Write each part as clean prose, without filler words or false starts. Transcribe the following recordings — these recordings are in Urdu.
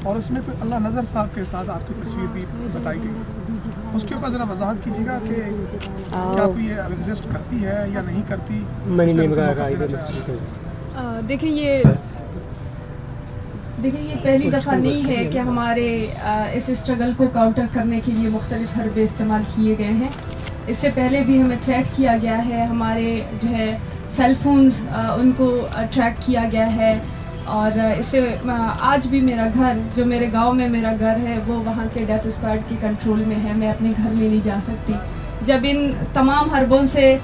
اور اس میں پھر اللہ نظر صاحب کے ساتھ آپ کی تصویر بھی بتائی گئی. اس کے اوپر ذرا وضاحت کیجیے گا کہ کیا کوئی یہ ایگزسٹ کرتی ہے یا نہیں کرتی. دیکھیں یہ پہلی دفعہ نہیں ہے کہ ہمارے اس اسٹرگل کو کاؤنٹر کرنے کے لیے مختلف حربے استعمال کیے گئے ہیں. اس سے پہلے بھی ہمیں ٹریک کیا گیا ہے, ہمارے جو ہے سیل فونز ان کو ٹریک کیا گیا ہے, اور اس سے آج بھی میرا گھر جو میرے گاؤں میں میرا گھر ہے وہ وہاں کے ڈیتھ اسکواڈ کی کنٹرول میں ہے. میں اپنے گھر میں نہیں جا سکتی. جب ان تمام حربوں سے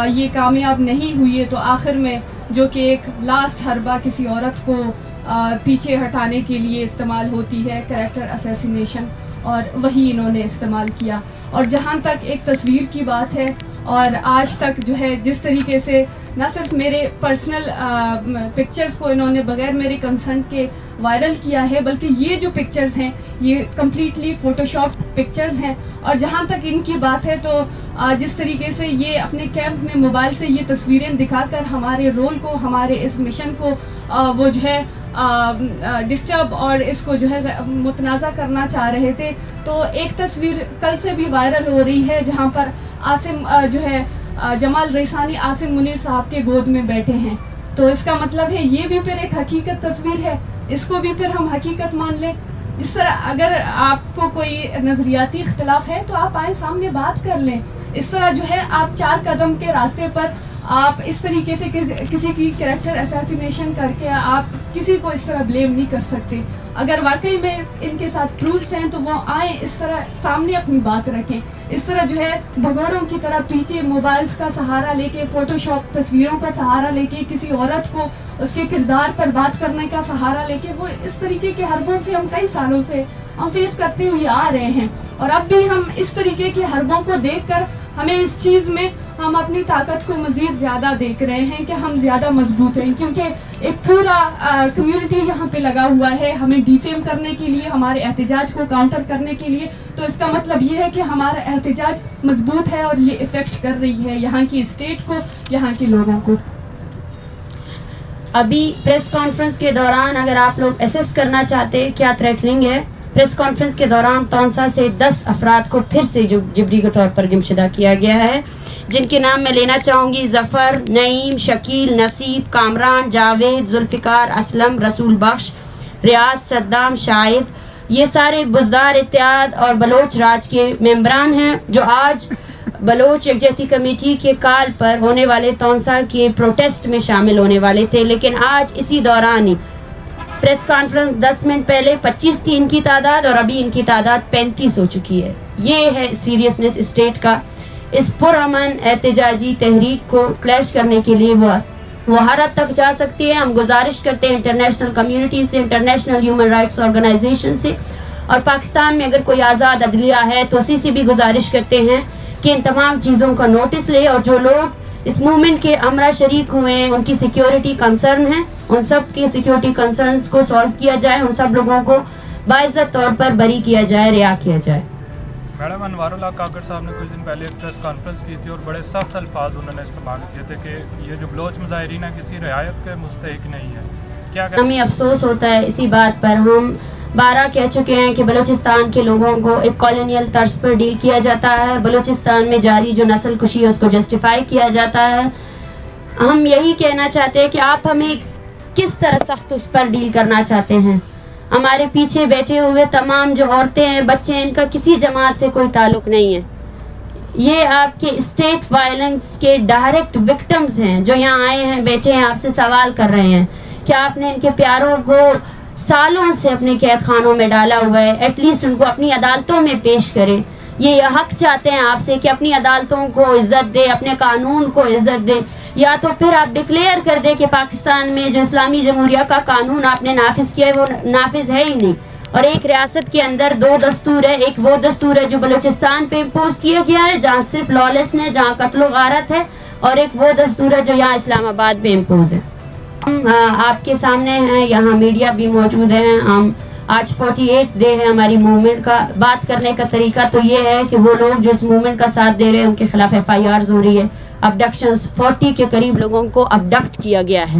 یہ کامیاب نہیں ہوئی ہے تو آخر میں جو کہ ایک لاسٹ حربہ کسی عورت کو پیچھے ہٹانے کے لیے استعمال ہوتی ہے, کریکٹر اسیسینیشن, اور وہی انہوں نے استعمال کیا. اور جہاں تک ایک تصویر کی بات ہے, اور آج تک جو ہے جس طریقے سے نہ صرف میرے پرسنل پکچرز کو انہوں نے بغیر میری کنسنٹ کے وائرل کیا ہے, بلکہ یہ جو پکچرز ہیں یہ کمپلیٹلی فوٹو شاپ پکچرز ہیں. اور جہاں تک ان کی بات ہے تو جس طریقے سے یہ اپنے کیمپ میں موبائل سے یہ تصویریں دکھا کر ہمارے رول کو, ہمارے اس مشن کو وہ جو ہے ڈسٹرب اور اس کو جو ہے متنازع کرنا چاہ رہے تھے. تو ایک تصویر کل سے بھی وائرل ہو رہی ہے جہاں پر عاصم جو ہے جمال ریسانی عاصم منیر صاحب کے گود میں بیٹھے ہیں. تو اس کا مطلب ہے یہ بھی پھر ایک حقیقت تصویر ہے, اس کو بھی پھر ہم حقیقت مان لیں. اس طرح اگر آپ کو کوئی نظریاتی اختلاف ہے تو آپ آئیں سامنے بات کر لیں. اس طرح جو ہے آپ 4 قدم کے راستے پر آپ اس طریقے سے کسی کی کریکٹر اسیسینیشن کر کے آپ کسی کو اس طرح بلیم نہیں کر سکتے. اگر واقعی میں ان کے ساتھ پروفس ہیں تو وہ آئیں, اس طرح سامنے اپنی بات رکھیں. اس طرح جو ہے بھگوڑوں کی طرح پیچھے موبائلز کا سہارا لے کے, فوٹو شاپ تصویروں کا سہارا لے کے, کسی عورت کو اس کے کردار پر بات کرنے کا سہارا لے کے, وہ اس طریقے کے حربوں سے ہم کئی سالوں سے ہم فیس کرتے ہوئے آ رہے ہیں. اور اب بھی ہم اس طریقے کے حربوں کو دیکھ کر ہمیں اس چیز میں ہم اپنی طاقت کو مزید زیادہ دیکھ رہے ہیں کہ ہم زیادہ مضبوط ہیں, کیونکہ ایک پورا کمیونٹی یہاں پہ لگا ہوا ہے ہمیں ڈیفیم کرنے کے لیے, ہمارے احتجاج کو کاؤنٹر کرنے کے لیے. تو اس کا مطلب یہ ہے کہ ہمارا احتجاج مضبوط ہے اور یہ افیکٹ کر رہی ہے یہاں کی اسٹیٹ کو, یہاں کے لوگوں کو. ابھی پریس کانفرنس کے دوران اگر آپ لوگ اسیس کرنا چاہتے کیا تھریٹننگ ہے, پریس کانفرنس کے دوران تونسا سے 10 افراد کو پھر سے جبری کے طور پر گمشدہ کیا گیا ہے, جن کے نام میں لینا چاہوں گی: ظفر, نعیم, شکیل, نصیب, کامران, جاوید, ذوالفقار, اسلم, رسول بخش, ریاض, صدام, شاہد. یہ سارے بزدار اتحاد اور بلوچ راج کے ممبران ہیں جو آج بلوچ یکجہتی کمیٹی کے کال پر ہونے والے تونسا کے پروٹیسٹ میں شامل ہونے والے تھے. لیکن آج اسی دوران ہی پریس کانفرنس 10 منٹ پہلے 25 تھی ان کی تعداد, اور ابھی ان کی تعداد 35 ہو چکی ہے. یہ ہے سیریسنس اسٹیٹ کا. اس پرامن احتجاجی تحریک کو کلیش کرنے کے لیے وہ ہر حد تک جا سکتی ہے. ہم گزارش کرتے ہیں انٹرنیشنل کمیونٹی سے, انٹرنیشنل ہیومن رائٹس آرگنائزیشن سے, اور پاکستان میں اگر کوئی آزاد عدلیہ ہے تو اسی سے بھی گزارش کرتے ہیں کہ ان تمام چیزوں کا نوٹس لے, اور جو لوگ اس موومنٹ کے ہمراہ شریک ہوئے ہیں, ان کی سیکیورٹی کنسرن ہیں, ان سب کی سیکیورٹی کنسرنز کو سالو کیا جائے, ان سب لوگوں کو باعزت طور پر بری کیا جائے, رہا کیا جائے. میڈم انوار اللہ کاکڑ صاحب نے کچھ دن پہلے ایک پریس کانفرنس کی تھی اور بڑے سخت الفاظ انہوں نے استعمال کیے تھے کہ یہ جو بلوچ مظاہرین ہیں کسی رعایت کے مستحق نہیں ہے. کیا ہمیں افسوس ہوتا ہے اسی بات پر. ہم 12 کہہ چکے ہیں کہ بلوچستان کے لوگوں کو ایک کالونیل طرز پر ڈیل کیا جاتا ہے. بلوچستان میں جاری جو نسل کشی ہے اس کو جسٹیفائی کیا جاتا ہے. ہم یہی کہنا چاہتے ہیں کہ آپ ہمیں کس طرح سخت اس پر ڈیل کرنا چاہتے ہیں. ہمارے پیچھے بیٹھے ہوئے تمام جو عورتیں ہیں, بچے ہیں, ان کا کسی جماعت سے کوئی تعلق نہیں ہے. یہ آپ کے اسٹیٹ وائلنس کے ڈائریکٹ وکٹمز ہیں جو یہاں آئے ہیں, بیٹھے ہیں, آپ سے سوال کر رہے ہیں کہ آپ نے ان کے پیاروں کو سالوں سے اپنے قید خانوں میں ڈالا ہوا ہے, ایٹ لیسٹ ان کو اپنی عدالتوں میں پیش کرے. یہ حق چاہتے ہیں آپ سے کہ اپنی عدالتوں کو عزت دے, اپنے قانون کو عزت دے, یا تو پھر آپ ڈکلیئر کر دیں کہ پاکستان میں جو اسلامی جمہوریہ کا قانون آپ نے نافذ کیا ہے وہ نافذ ہے ہی نہیں. اور ایک ریاست کے اندر 2 دستور ہے. ایک وہ دستور ہے جو بلوچستان پہ امپوز کیا گیا ہے جہاں صرف لالس ہے, جہاں قتل و غارت ہے, اور ایک وہ دستور ہے جو یہاں اسلام آباد پہ امپوز ہے. ہم آپ کے سامنے ہیں, یہاں میڈیا بھی موجود ہیں. ہم آج 48 ڈے ہے ہماری موومنٹ کا. بات کرنے کا طریقہ تو یہ ہے کہ وہ لوگ جو اس موومنٹ کا ساتھ دے رہے ہیں ان کے خلاف FIRs ہو رہی ہے. ابڈکشنز 40 کے قریب لوگوں کو ابڈکٹ کیا گیا ہے.